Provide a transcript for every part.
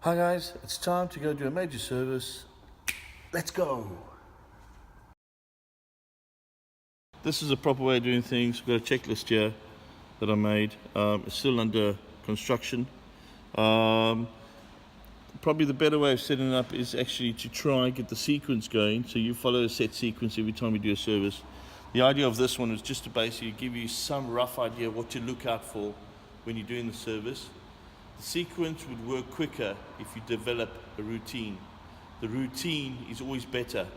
Hi guys, it's time to go do a major service. Let's go. This is a proper way of doing things. We've got a checklist here that I made. It's still under construction. Probably the better way of setting it up is actually to try and get the sequence going. So you follow a set sequence every time you do a service. The idea of this one is just to basically give you some rough idea of what to look out for when you're doing the service. The sequence would work quicker if you develop a routine. The routine is always better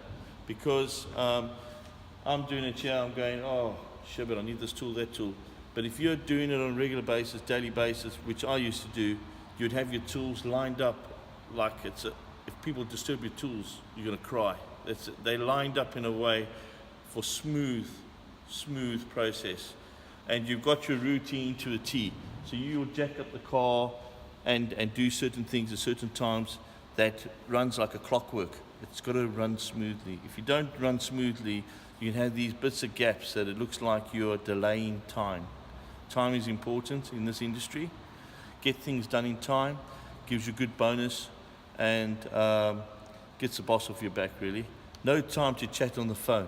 because I'm doing it here, I'm going, oh, shit, but I need this tool, that tool. But if you're doing it on a regular basis, daily basis, which I used to do, you'd have your tools lined up like if people disturb your tools, you're going to cry. They're lined up in a way for smooth process. And you've got your routine to a T. So you'll jack up the car and do certain things at certain times that runs like a clockwork. It's got to run smoothly. If you don't run smoothly, you can have these bits of gaps that it looks like you're delaying time. Time is important in this industry. Get things done in time, gives you a good bonus, and gets the boss off your back, really. No time to chat on the phone.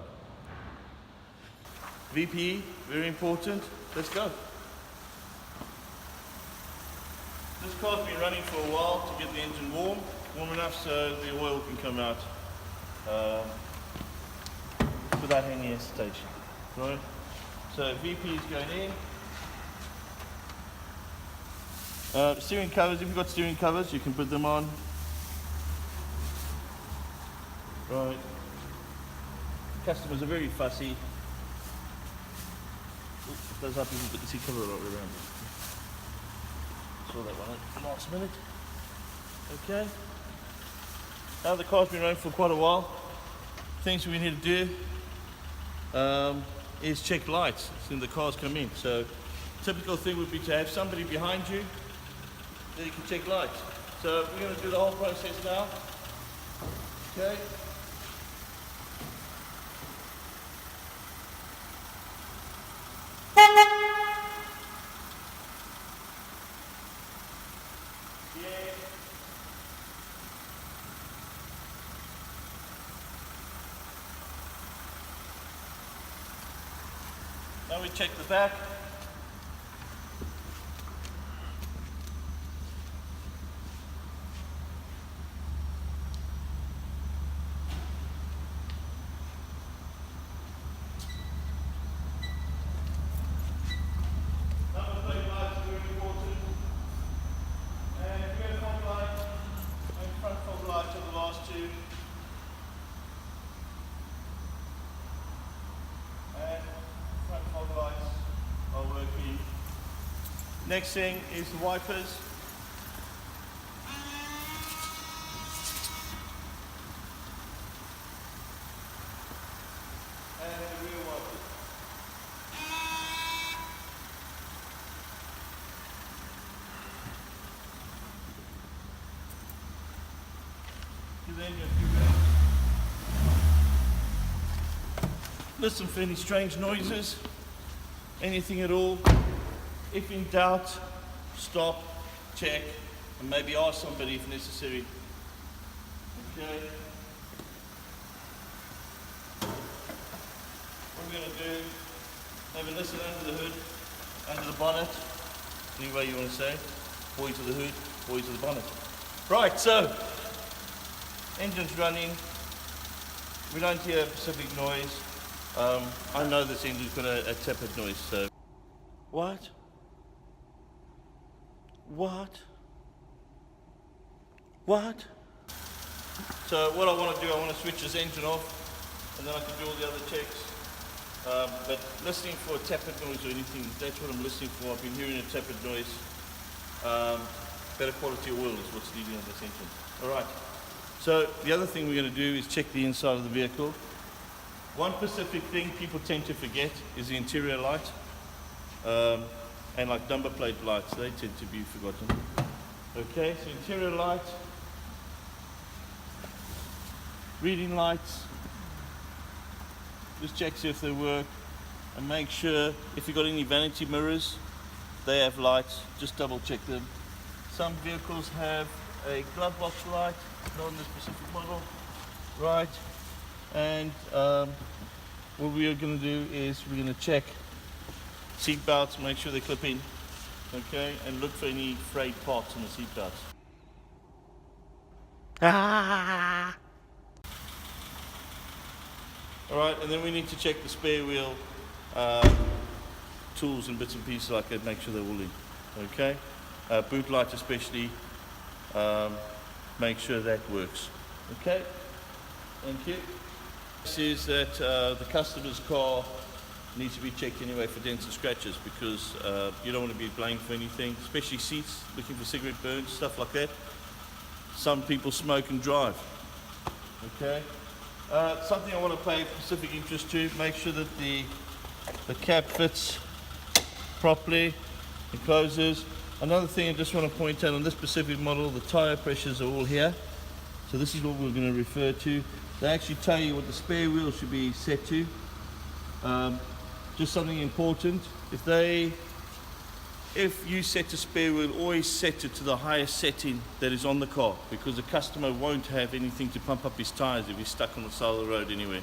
VPE, very important. Let's go. This car's been running for a while to get the engine warm enough so the oil can come out without any hesitation. Right? So VP is going in. Steering covers, if you've got steering covers, you can put them on. Right. Customers are very fussy. It does happen, but the seat cover all around it. Saw that one at the last minute. Okay. Now the car's been running for quite a while. Things we need to do is check lights as soon as the cars come in. So typical thing would be to have somebody behind you that you can check lights. So we're going to do the whole process now. Okay. Now we check the back. Number plate lights are very important. And rear fog light and front fog light are the last two. Front fog lights are working. Next thing is the wipers. And the rear wipers. Give the engine a few minutes. Listen for any strange noises, anything at all. If in doubt, stop, check, and maybe ask somebody if necessary. Okay. What we're going to do, have a listen under the hood, under the bonnet, any way you want to say, point to the hood, point to the bonnet. Right, so, engine's running, we don't hear a specific noise. I know this engine's got a tepid noise, so... What? So what I want to do, I want to switch this engine off, and then I can do all the other checks. But listening for a tepid noise or anything, that's what I'm listening for. I've been hearing a tepid noise. Better quality oil is what's needed on this engine. Alright, so the other thing we're going to do is check the inside of the vehicle. One specific thing people tend to forget is the interior light, and like number plate lights, they tend to be forgotten. Okay, so interior light, reading lights, just check see if they work, and make sure if you've got any vanity mirrors, they have lights, just double check them. Some vehicles have a glove box light, not on this specific model, right? And what we are going to do is we're going to check seat belts, make sure they clip in, okay, and look for any frayed parts on the seat belts. Alright, and then we need to check the spare wheel tools and bits and pieces like that, make sure they're all in, okay? Boot light especially, make sure that works, okay? Thank you. This is that the customer's car needs to be checked anyway for dents and scratches, because you don't want to be blamed for anything, especially seats, looking for cigarette burns, stuff like that. Some people smoke and drive, okay? Something I want to pay specific interest to, make sure that the cap fits properly, it closes. Another thing I just want to point out on this specific model, the tire pressures are all here. So this is what we're going to refer to. They actually tell you what the spare wheel should be set to. Just something important, if you set a spare wheel, always set it to the highest setting that is on the car, because the customer won't have anything to pump up his tires if he's stuck on the side of the road anyway.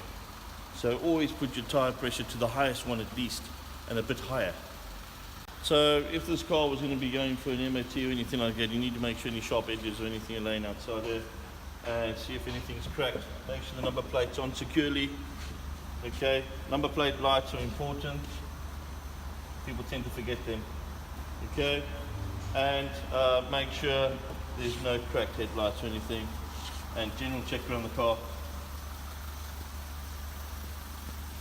So always put your tire pressure to the highest one at least, and a bit higher. So if this car was going to be going for an MOT or anything like that, you need to make sure any sharp edges or anything are laying outside there, and see if anything's cracked. Make sure the number plate's on securely. Okay, number plate lights are important. People tend to forget them. Okay, and make sure there's no cracked headlights or anything, and general check around the car.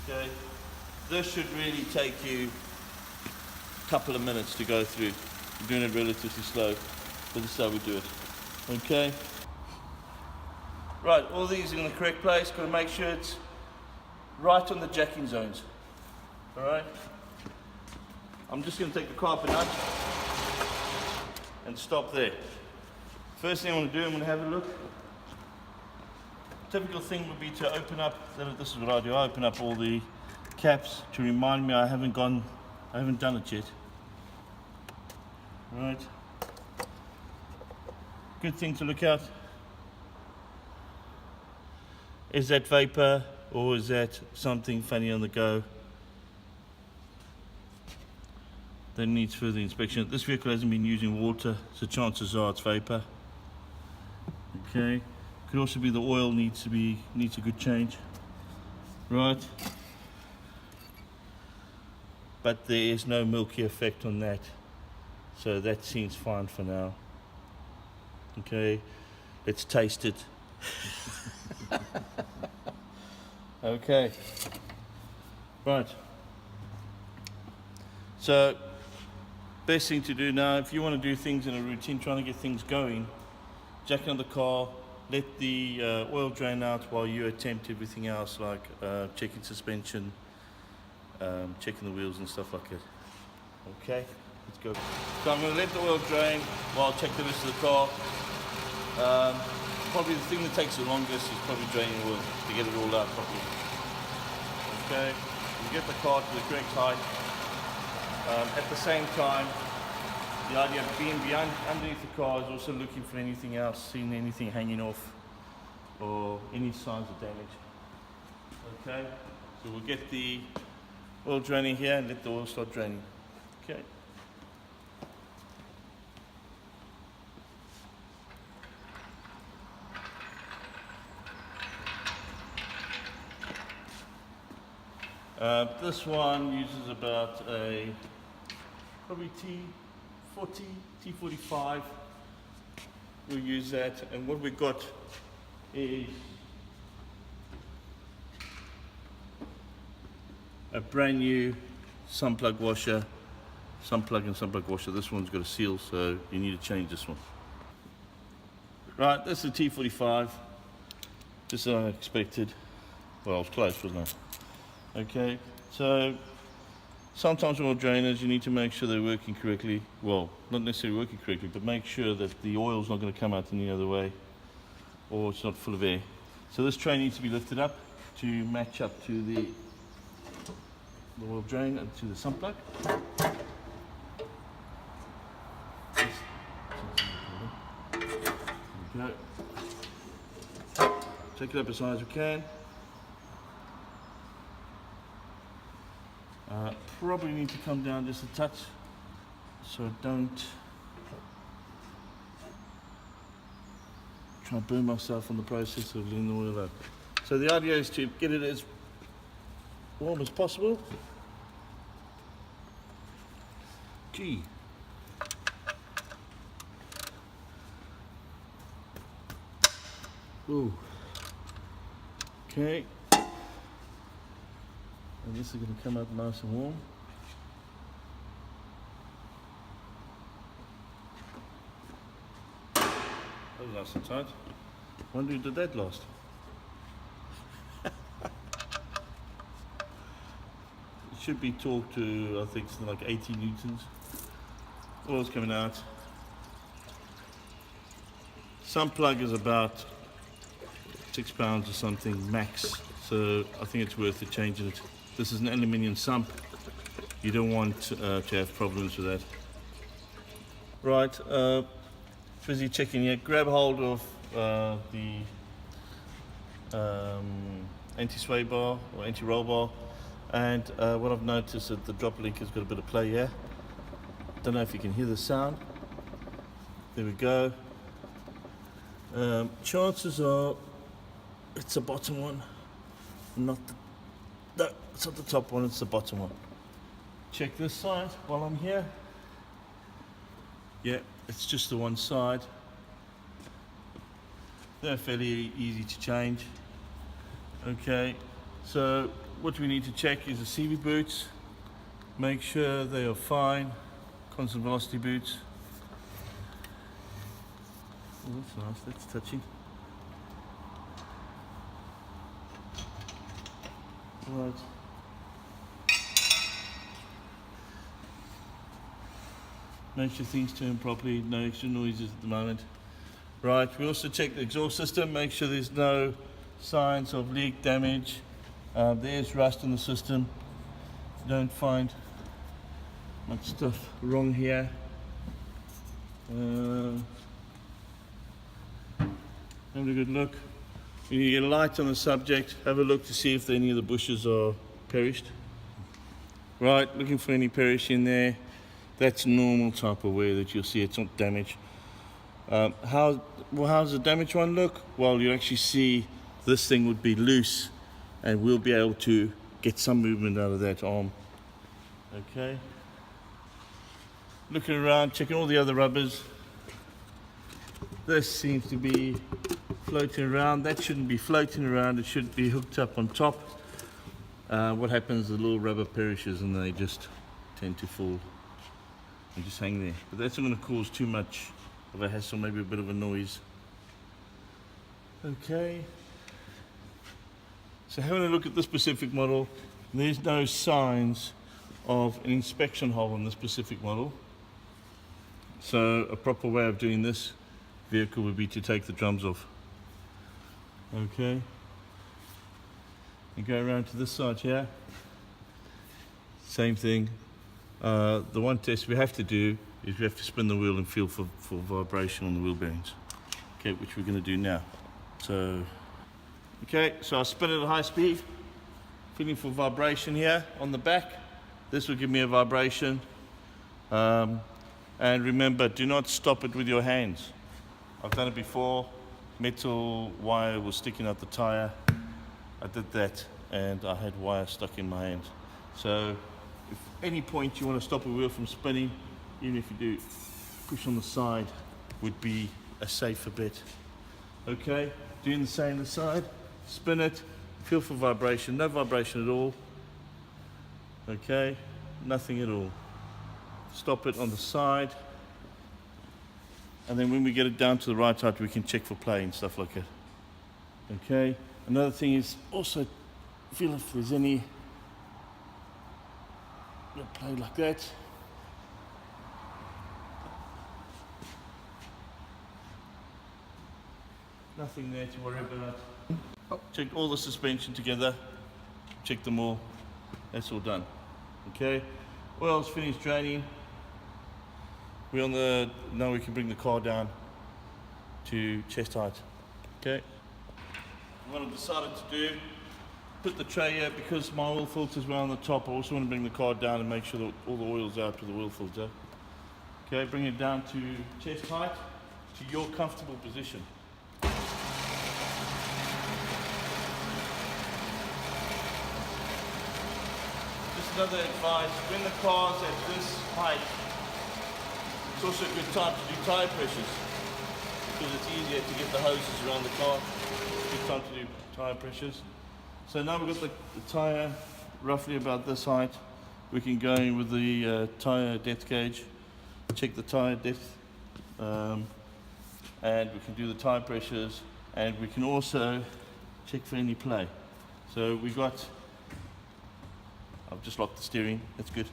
Okay, this should really take you a couple of minutes to go through. We're doing it relatively slow, but this is how we do it. Okay, right, all these are in the correct place. Got to make sure it's right on the jacking zones. All right, I'm just going to take the car up a notch and stop there. First thing I want to do, I'm going to have a look. Typical thing would be to open up, this is what I do, I open up all the caps to remind me I haven't done it yet. Right. Good thing to look at. Is that vapor or is that something funny on the go? That needs further inspection. This vehicle hasn't been using water, so chances are it's vapor. Okay. Could also be the oil needs a good change. Right. But there is no milky effect on that, so that seems fine for now. Okay. Let's taste it. Okay. Right. So, best thing to do now, if you want to do things in a routine, trying to get things going, jack on the car, let the oil drain out while you attempt everything else, like checking suspension, checking the wheels and stuff like that. Okay, let's go. So I'm going to let the oil drain while I check the rest of the car. Probably the thing that takes the longest is probably draining oil to get it all out properly. Okay, you get the car to the correct height. At the same time, the idea of being underneath the car is also looking for anything else, seeing anything hanging off or any signs of damage. Okay, so we'll get the oil draining here and let the oil start draining. Okay. This one uses about a probably T40, T45. We'll use that, and what we've got is a brand new sun plug washer, sun plug and sun plug washer. This one's got a seal, so you need to change this one. Right, this is a T45, just as I expected. Well, I was close, wasn't I? Okay, so sometimes oil drainers, you need to make sure they're working correctly. Well, not necessarily working correctly, but make sure that the oil's not going to come out any other way, or it's not full of air. So this tray needs to be lifted up to match up to the oil drain and to the sump plug. Go. Take it up as high as we can. Probably need to come down just a touch, so don't try and burn myself on the process of letting the oil up. So the idea is to get it as warm as possible. Gee. Ooh. Okay. And this is going to come out nice and warm. That was nice and tight. Wonder who did that last. It should be torqued to, I think, something like 80 newtons. Oil's coming out. Some plug is about £6 or something max, so I think it's worth it changing it. This is an aluminium sump. You don't want to have problems with that. Right, busy checking here. Grab hold of the anti-sway bar or anti-roll bar, and what I've noticed is that the drop link has got a bit of play here. Don't know if you can hear the sound. There we go. Chances are it's the bottom one, not the, no, it's not the top one, it's the bottom one. Check this side while I'm here. Yeah, it's just the one side. They're fairly easy to change. Okay, so what we need to check is the CV boots. Make sure they are fine. Constant velocity boots. Oh, that's nice, that's touching. Right. Make sure things turn properly, no extra noises at the moment. Right, we also check the exhaust system, make sure there's no signs of leak, damage. There's rust in the system. Don't find much stuff wrong here. Have a good look. When you get a light on the subject, have a look to see if any of the bushes are perished. Right, looking for any perish in there. That's normal type of wear that you'll see, it's not damaged. How's the damaged one look? Well, you actually see this thing would be loose and we'll be able to get some movement out of that arm. Okay. Looking around, checking all the other rubbers. This seems to be floating around. That shouldn't be floating around, it should be hooked up on top. What happens, the little rubber perishes and they just tend to fall and just hang there. But that's not going to cause too much of a hassle, maybe a bit of a noise. Okay. So having a look at this specific model, there's no signs of an inspection hole on this specific model. So a proper way of doing this vehicle would be to take the drums off. Okay. And go around to this side here. Same thing. The one test we have to do is we have to spin the wheel and feel for vibration on the wheel bearings. Okay, which we're going to do now. So I spin it at high speed, feeling for vibration here on the back. This will give me a vibration. And remember, do not stop it with your hands. I've done it before. Metal wire was sticking out the tire. I did that and I had wire stuck in my hand. So if any point you want to stop a wheel from spinning, even if you do push on the side, would be a safer bet. Okay, doing the same on the side, spin it, feel for vibration, no vibration at all. Okay, nothing at all. Stop it on the side, and then when we get it down to the right height, we can check for play and stuff like that. Okay, another thing is also feel if there's any play like that. Nothing there to worry about. Check all the suspension together, check them all, that's all done. Okay, oil's finished draining. We're on the, now we can bring the car down to chest height. Okay. What I've decided to do, put the tray here because my oil filters were on the top. I also want to bring the car down and make sure that all the oil's out with the oil filter. Okay, bring it down to chest height, to your comfortable position. Just another advice, when the car's at this height, it's also a good time to do tyre pressures because it's easier to get the hoses around the car. It's a good time to do tyre pressures. So now we've got the tyre roughly about this height. We can go in with the tyre depth gauge, check the tyre depth, and we can do the tyre pressures, and we can also check for any play. So we got, I've just locked the steering, that's good.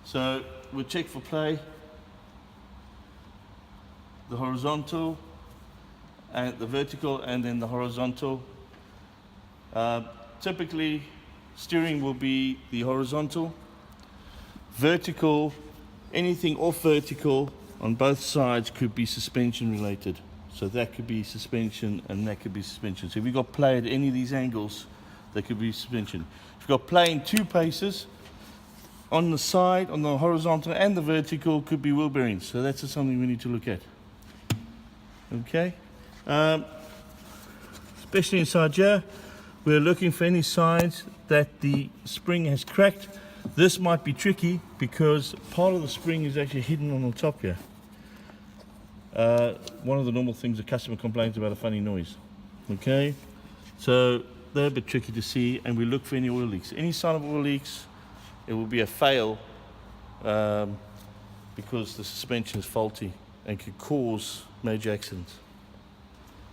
So we'll check for play, the horizontal, and the vertical, and then the horizontal. Typically, steering will be the horizontal. Vertical, anything off vertical on both sides could be suspension related. So that could be suspension and that could be suspension. So if you've got play at any of these angles, there could be suspension. If you've got play in 2 places, on the side, on the horizontal and the vertical, could be wheel bearings. So that's something we need to look at. Okay, especially inside here, we're looking for any signs that the spring has cracked. This might be tricky because part of the spring is actually hidden on the top here. One of the normal things a customer complains about, a funny noise. Okay, so they're a bit tricky to see, and we look for any oil leaks. Any sign of oil leaks, it will be a fail because the suspension is faulty and could cause major accidents.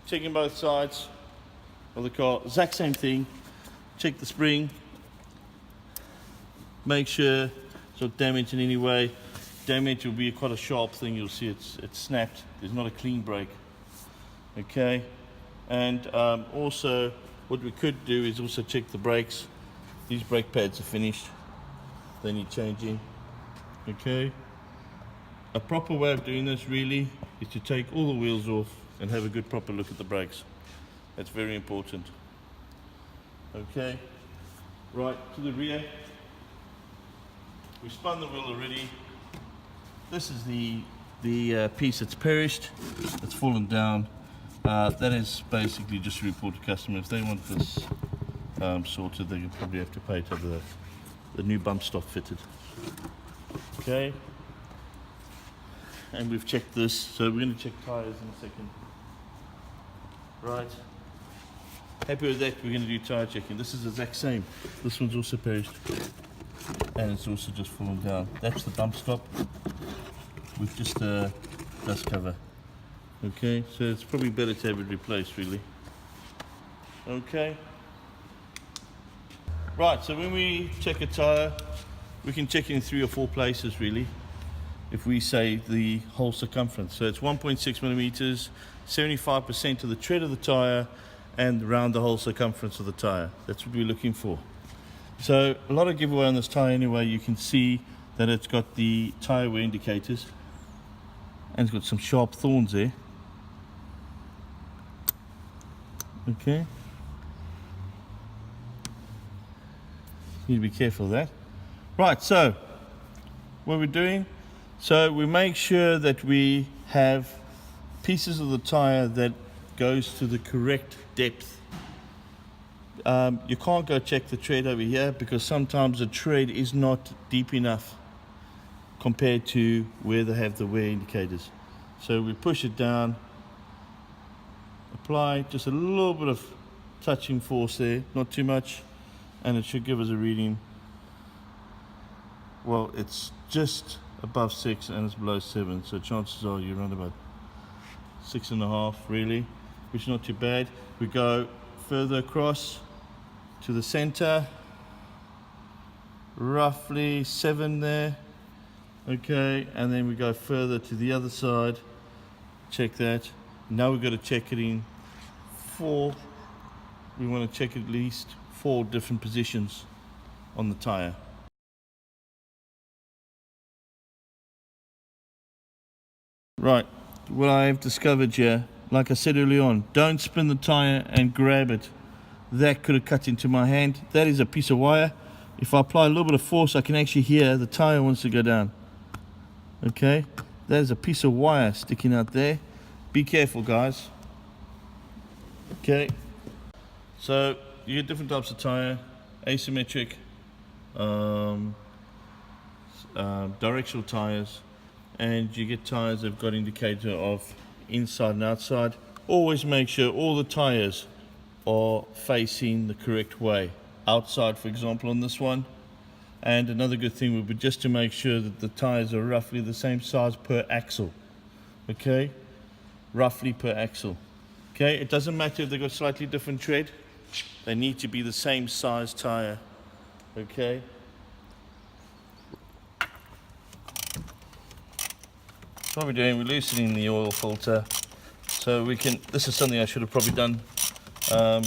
Checking both sides of the car, exact same thing. Check the spring, make sure it's not damaged in any way. Damage will be quite a sharp thing, you'll see it's snapped, there's not a clean break. Okay, and also what we could do is also check the brakes. These brake pads are finished, they need changing. Okay, a proper way of doing this really is to take all the wheels off and have a good proper look at the brakes. That's very important. Okay, right to the rear. We spun the wheel already. This is the piece that's perished, it's fallen down. That is basically just a report to customer. If they want this sorted, they probably have to pay to have the new bump stop fitted. Okay, and we've checked this, so we're going to check tyres in a second. Right, happy with that, we're going to do tyre checking. This is the exact same. This one's also perished, and it's also just fallen down. That's the bump stop with just a dust cover. Okay, so it's probably better to have it replaced really. Okay, right, so when we check a tyre, we can check it in 3 or 4 places really. If we say the whole circumference, so it's 1.6 millimeters, 75% of the tread of the tyre, and around the whole circumference of the tyre. That's what we're looking for. So a lot of giveaway on this tyre anyway. You can see that it's got the tyre wear indicators, and it's got some sharp thorns there. Okay, you need to be careful of that. Right, so what we're doing, so we make sure that we have pieces of the tyre that goes to the correct depth. You can't go check the tread over here because sometimes the tread is not deep enough compared to where they have the wear indicators. So we push it down, apply just a little bit of touching force there, not too much, and it should give us a reading. Well, it's just above 6 and it's below 7, so chances are you're around about 6.5 really, which is not too bad. We go further across to the center, roughly 7 there. Okay, and then we go further to the other side, check that. Now we've got to check it in 4, we want to check at least 4 different positions on the tire. Right, what I've discovered here like I said early on, don't spin the tire and grab it. That could have cut into my hand. That is a piece of wire. If I apply a little bit of force, I can actually hear the tire wants to go down. Okay, that is a piece of wire sticking out there. Be careful, guys. Okay, so you get different types of tire: asymmetric, directional tires, and you get tires that have got indicator of inside and outside. Always make sure all the tires are facing the correct way. Outside, for example, on this one. And another good thing would be just to make sure that the tires are roughly the same size per axle. Okay, roughly per axle. Okay, it doesn't matter if they've got slightly different tread, they need to be the same size tire. Okay, so what we're doing, we're loosening the oil filter so we can, this is something I should have probably done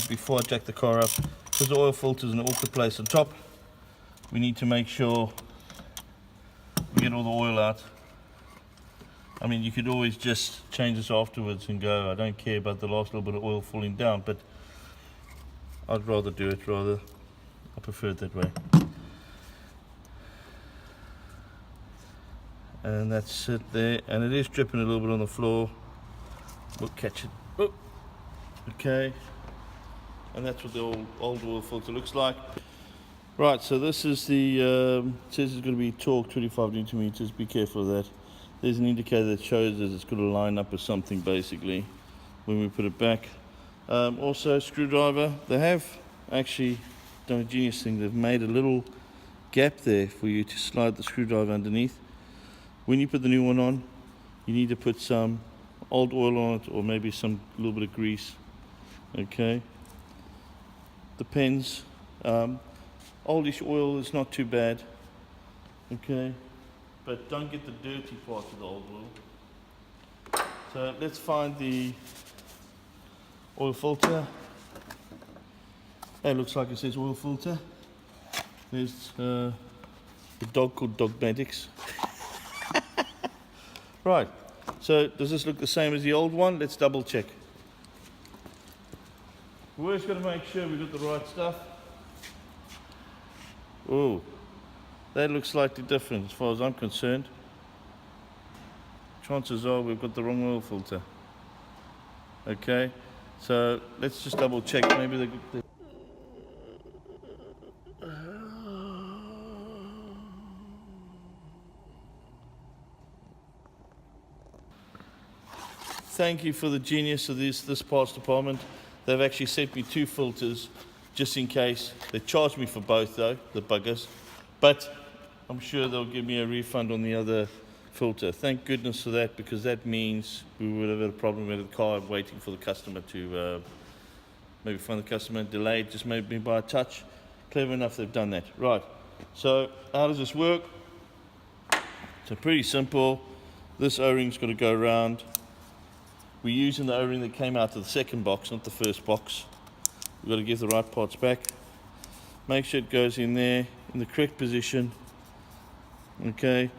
before I jack the car up, because the oil filter is in an awkward place on top. We need to make sure we get all the oil out. I mean, you could always just change this afterwards and go, I don't care about the last little bit of oil falling down, but I'd rather do it, I prefer it that way. And that's it there, and it is dripping a little bit on the floor. We'll catch it. Oh. Okay, and that's what the old oil filter looks like. Right, so this is the, it says it's going to be torque 25 Newton meters. Be careful of that. There's an indicator that shows that it's going to line up with something basically when we put it back. Also, screwdriver. They have actually done a genius thing. They've made a little gap there for you to slide the screwdriver underneath. When you put the new one on, you need to put some old oil on it, or maybe some little bit of grease. Okay, depends. Oldish oil is not too bad, okay, but don't get the dirty part of the old oil. So let's find the oil filter. It looks like it says oil filter. There's the dog called Dogmatics. Right, so does this look the same as the old one? Let's double check. We've always got to make sure we've got the right stuff. Oh, that looks slightly different as far as I'm concerned. Chances are we've got the wrong oil filter. Okay, so let's just double check. Maybe the Thank you for the genius of this parts department. They've actually sent me 2 filters just in case. They charged me for both though, the buggers. But I'm sure they'll give me a refund on the other filter. Thank goodness for that, because that means we would have had a problem with the car waiting for the customer to maybe find the customer delayed, just maybe by a touch. Clever enough they've done that. Right, so how does this work? So pretty simple. This O-ring's got to go around. We're using the O-ring that came out of the second box, not the first box. We've got to give the right parts back. Make sure it goes in there, in the correct position. Okay,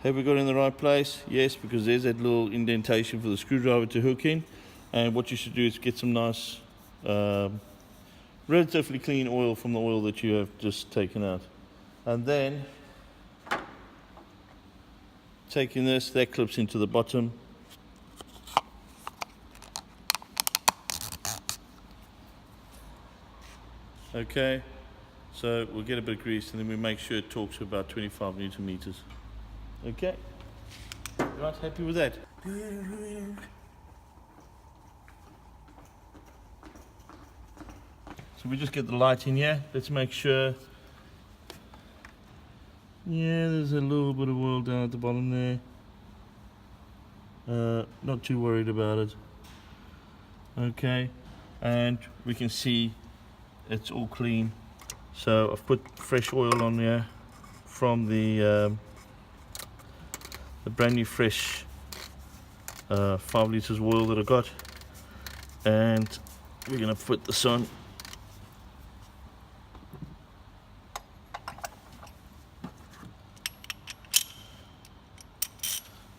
have we got it in the right place? Yes, because there's that little indentation for the screwdriver to hook in. And what you should do is get some nice, relatively clean oil from the oil that you have just taken out. And then, taking this, that clips into the bottom. Okay, so we'll get a bit of grease and then we make sure it torques to about 25 Newton meters. Okay, right, happy with that? So we just get the light in here. Let's make sure. Yeah, there's a little bit of oil down at the bottom there. Not too worried about it. Okay, and we can see it's all clean. So I've put fresh oil on there from the brand new fresh 5 litres of oil that I got, and we're going to put this on.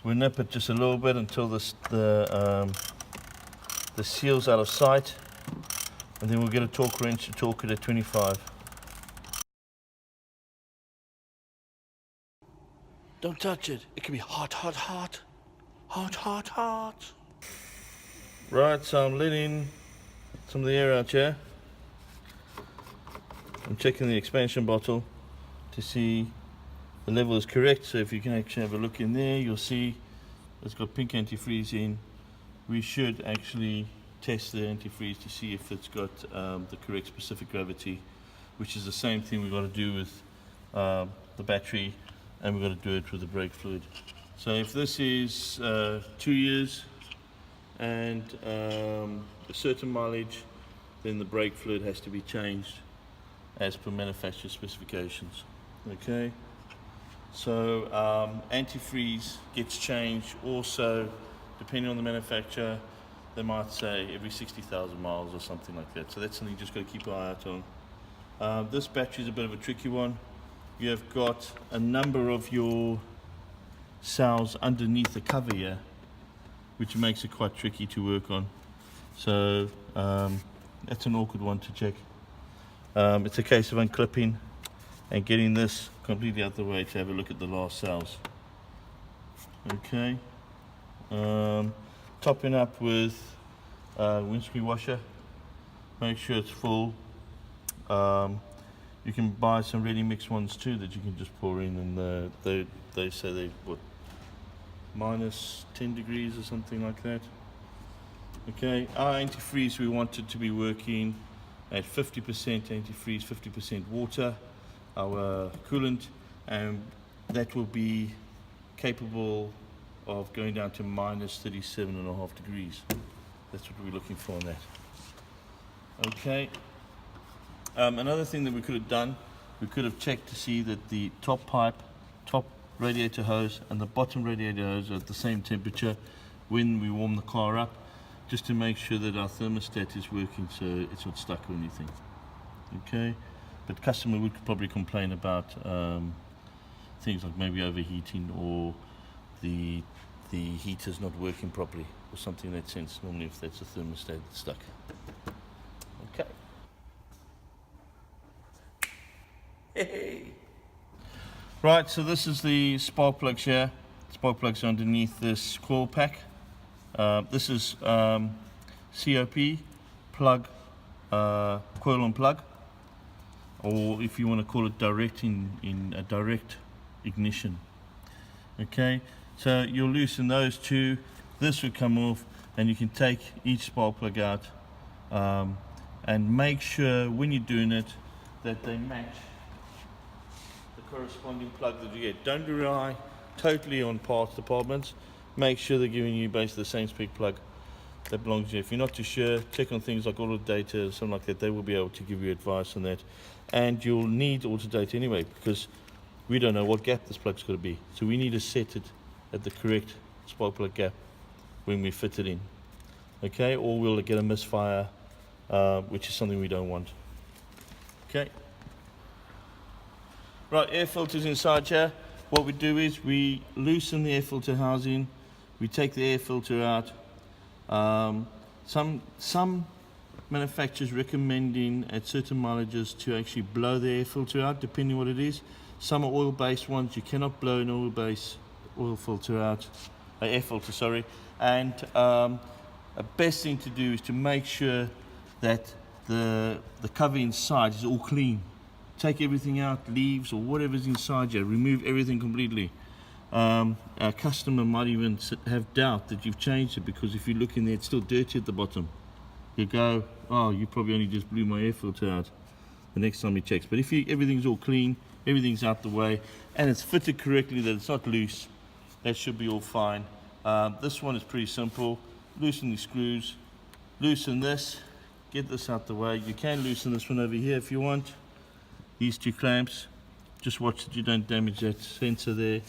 We nip it just a little bit until the the seals out of sight, and then we'll get a torque wrench to torque it at 25. Don't touch it. It can be hot, hot, hot. Hot, hot, hot. Right, so I'm letting some of the air out here. I'm checking the expansion bottle to see the level is correct. So if you can actually have a look in there, you'll see it's got pink antifreeze in. We should actually test the antifreeze to see if it's got the correct specific gravity, which is the same thing we've got to do with the battery, and we've got to do it with the brake fluid. So if this is 2 years and a certain mileage, then the brake fluid has to be changed as per manufacturer specifications. Okay, so antifreeze gets changed also depending on the manufacturer. They might say every 60,000 miles or something like that, so that's something you just got to keep an eye out on. This battery is a bit of a tricky one. You have got a number of your cells underneath the cover here, which makes it quite tricky to work on. So that's an awkward one to check. It's a case of unclipping and getting this completely out of the way to have a look at the last cells. Okay, topping up with windscreen washer. Make sure it's full. You can buy some ready mixed ones too that you can just pour in, and they say they what, minus 10 degrees or something like that. Okay, our antifreeze, we want it to be working at 50% antifreeze, 50% water, our coolant, and that will be capable of going down to minus 37.5 degrees. That's what we're looking for on that. Okay. Another thing that we could have done, we could have checked to see that the top pipe, top radiator hose and the bottom radiator hose are at the same temperature when we warm the car up, just to make sure that our thermostat is working so it's not stuck or anything. Okay, but customer would probably complain about things like maybe overheating or the heater's not working properly or something in that sense, normally if that's a thermostat that's stuck. Okay. Hey. Right, so this is the spark plugs here. Spark plugs are underneath this coil pack. This is COP plug, coil on plug, or if you want to call it direct in a direct ignition. Okay, so you'll loosen those two. This would come off, and you can take each spark plug out, and make sure when you're doing it that they match the corresponding plug that you get. Don't rely totally on parts departments. Make sure they're giving you basically the same spec plug that belongs to you. If you're not too sure, check on things like auto data or something like that. They will be able to give you advice on that. And you'll need auto data anyway, because we don't know what gap this plug's got to be. So we need to set it at the correct spark plug gap when we fit it in. Okay, or we'll get a misfire, which is something we don't want. Okay. Right, air filters inside here. What we do is we loosen the air filter housing. We take the air filter out. Some manufacturers recommending at certain mileages to actually blow the air filter out, depending what it is. Some are oil-based ones. You cannot blow an oil-based oil filter out, air filter, sorry. And a best thing to do is to make sure that the cover inside is all clean. Take everything out, leaves or whatever's inside you, remove everything completely. A customer might even have doubt that you've changed it, because if you look in there, it's still dirty at the bottom. You go, oh, you probably only just blew my air filter out, the next time he checks. But if everything's all clean, everything's out the way, and it's fitted correctly, that it's not loose, that should be all fine. This one is pretty simple. Loosen the screws, loosen this, get this out the way. You can loosen this one over here if you want. These two clamps, just watch that you don't damage that sensor there.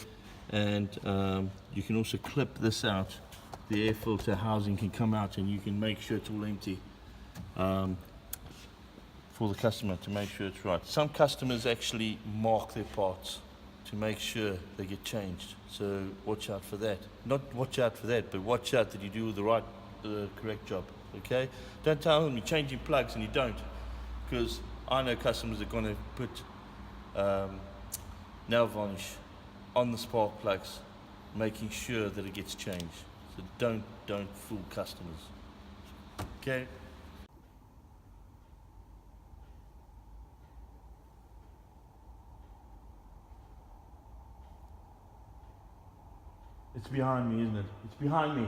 And you can also clip this out. The air filter housing can come out, and you can make sure it's all empty for the customer to make sure it's right. Some customers actually mark their parts to make sure they get changed, so watch out for that. Not watch out for that, but watch out that you do the correct job. okay? Don't tell them you're changing plugs and you don't, because I know customers are going to put nail varnish on the spark plugs, making sure that it gets changed. So don't fool customers, okay? It's behind me, isn't it? It's behind me.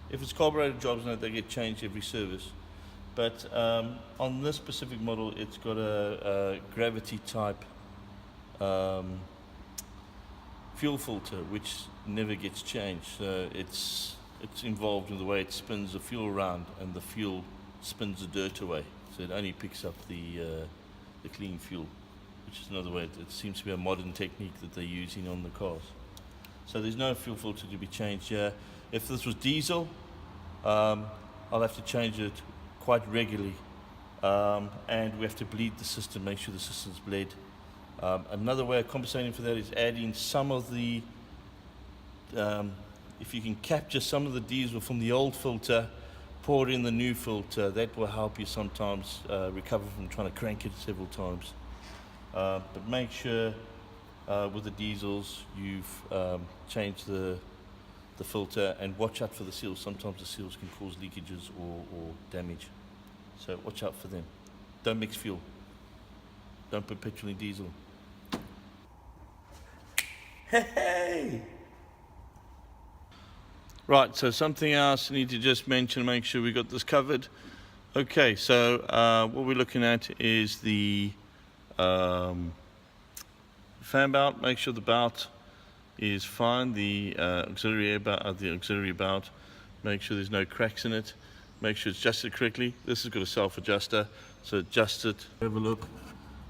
If it's carburetor jobs, no, they get changed every service. But on this specific model, it's got a gravity type fuel filter, which never gets changed. So it's involved in the way it spins the fuel around, and the fuel spins the dirt away. So it only picks up the clean fuel, which is another way. It seems to be a modern technique that they're using on the cars. So there's no fuel filter to be changed here. If this was diesel, I'll have to change it quite regularly, and we have to bleed the system, make sure the system's bled. Another way of compensating for that is adding some of the, if you can capture some of the diesel from the old filter, pour it in the new filter, that will help you sometimes recover from trying to crank it several times. But make sure with the diesels you've changed the filter, and watch out for the seals. Sometimes the seals can cause leakages or damage, so watch out for them. Don't mix fuel, don't put petrol in diesel. Hey! Right, so something else I need to just mention, make sure we got this covered. Okay, so what we're looking at is the fan belt. Make sure the belt is fine, the auxiliary belt. Make sure there's no cracks in it. Make sure it's adjusted correctly. This has got a self-adjuster, so adjust it. Have a look.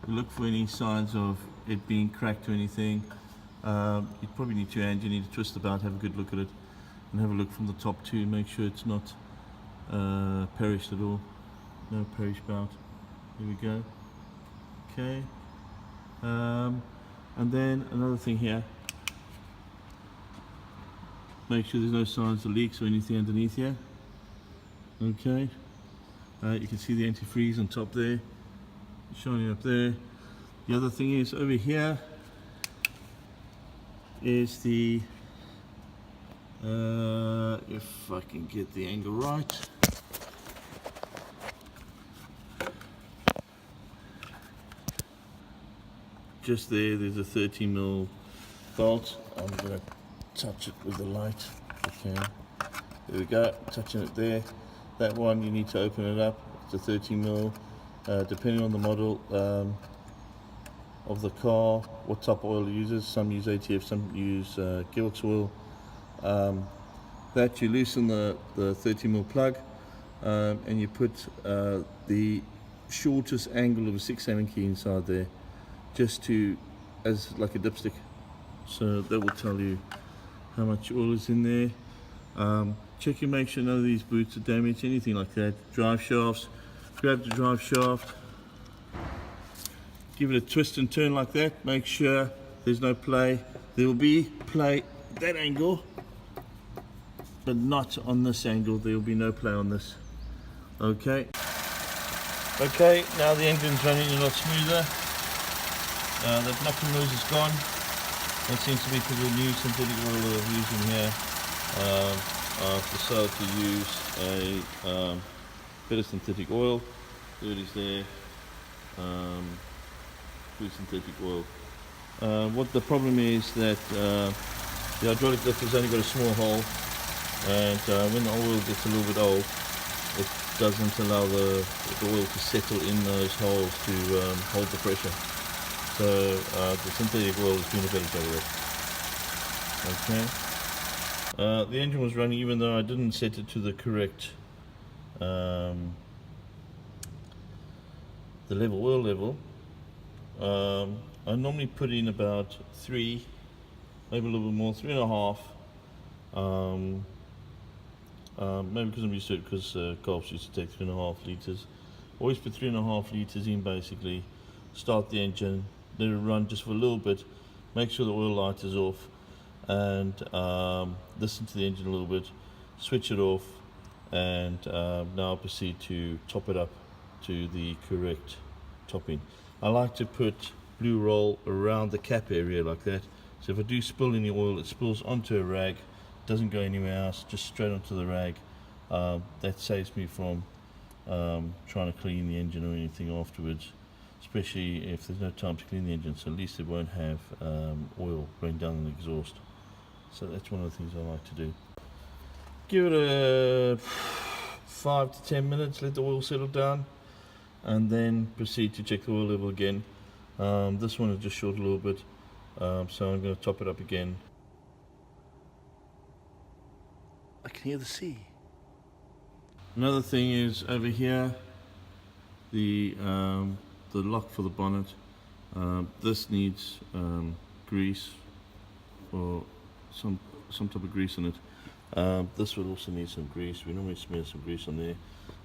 Look for any signs of it being cracked or anything. You probably need two hands. You need to twist the belt, have a good look at it, and have a look from the top too. Make sure it's not perished at all. No perished belt. Here we go. Okay. And then another thing here. Make sure there's no signs of leaks or anything underneath here. Okay. You can see the antifreeze on top there, shining up there. The other thing is over here is the, if I can get the angle right. Just there's a 30mm bolt. I'm going to touch it with the light. Okay, there we go, touching it there. That one you need to open it up. It's a 30mm. Depending on the model of the car, what type of oil it uses. Some use ATF, some use Gilx oil. That you loosen the 30mm plug, and you put the shortest angle of a 6 Allen key inside there, just to, as like a dipstick. So that will tell you how much oil is in there. Check and make sure none of these boots are damaged, anything like that. Drive shafts, grab the drive shaft, give it a twist and turn like that. Make sure there's no play. There will be play that angle, but not on this angle. There will be no play on this. Okay. Okay, now the engine's running a lot smoother. That knocking noise is gone. That seems to be because of the new synthetic oil that I'm using here. I've decided to use a bit of synthetic oil. There it is there. Good synthetic oil. What the problem is that the hydraulic lift has only got a small hole, and when the oil gets a little bit old, it doesn't allow the oil to settle in those holes to hold the pressure. So the synthetic oil is doing a better job of it. Okay. The engine was running even though I didn't set it to the correct the level, oil level. I normally put in about 3, maybe a little bit more, 3.5. Maybe because I'm used to it, because cars used to take 3.5 litres. Always put 3.5 litres in basically. Start the engine, let it run just for a little bit, make sure the oil light is off, and listen to the engine a little bit, switch it off, and now proceed to top it up to the correct topping. I like to put blue roll around the cap area like that, so if I do spill any oil, it spills onto a rag, doesn't go anywhere else, just straight onto the rag. That saves me from trying to clean the engine or anything afterwards, especially if there's no time to clean the engine, so at least it won't have oil going down the exhaust. So that's one of the things I like to do. Give it a 5 to 10 minutes, let the oil settle down, and then proceed to check the oil level again. This one is just short a little bit, so I'm going to top it up again. I can hear the sea. Another thing is over here, the lock for the bonnet. This needs grease, or some type of grease in it. This would also need some grease. We normally smear some grease on there.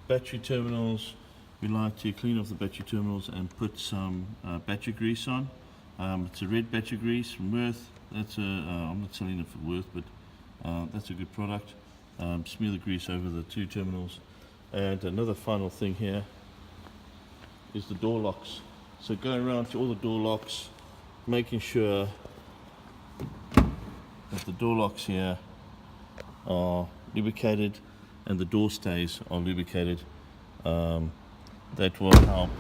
Battery terminals, we like to clean off the battery terminals and put some battery grease on. It's a red battery grease from Worth. That's I'm not selling it for Worth, but that's a good product. Smear the grease over the two terminals. And another final thing here is the door locks. So go around to all the door locks, making sure that the door locks here are lubricated and the door stays are lubricated. That will help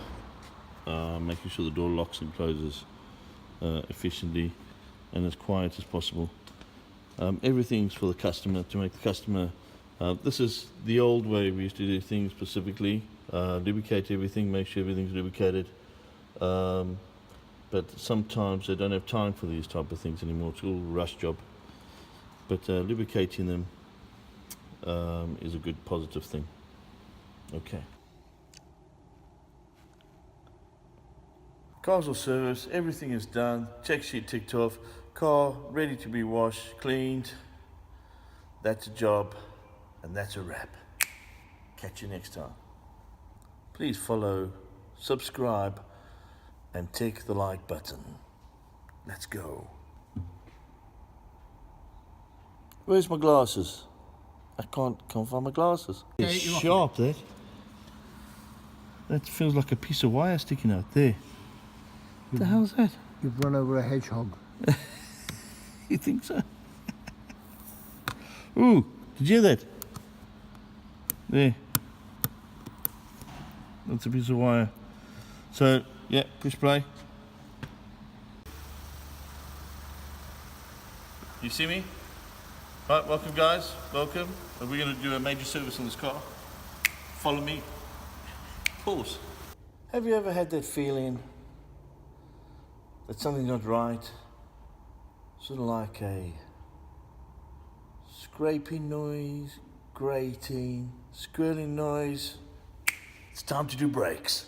making sure the door locks and closes efficiently and as quiet as possible. Everything's for the customer, to make the customer, this is the old way we used to do things specifically, lubricate everything, make sure everything's lubricated, but sometimes they don't have time for these type of things anymore. It's all a rush job, but lubricating them is a good positive thing. Okay. Car's all serviced, everything is done, check sheet ticked off, car ready to be washed, cleaned. That's a job, and that's a wrap. Catch you next time. Please follow, subscribe, and tick the like button. Let's go. Where's my glasses? I can't find my glasses. It's sharp, that. That feels like a piece of wire sticking out there. What the hell's that? You've run over a hedgehog. You think so? Ooh, did you hear that? There. That's a piece of wire. So, yeah, push play. You see me? Right, welcome guys, welcome. We're going to do a major service on this car. Follow me. Pause. Have you ever had that feeling that something's not right? Sort of like a scraping noise, grating, squirreling noise. It's time to do brakes.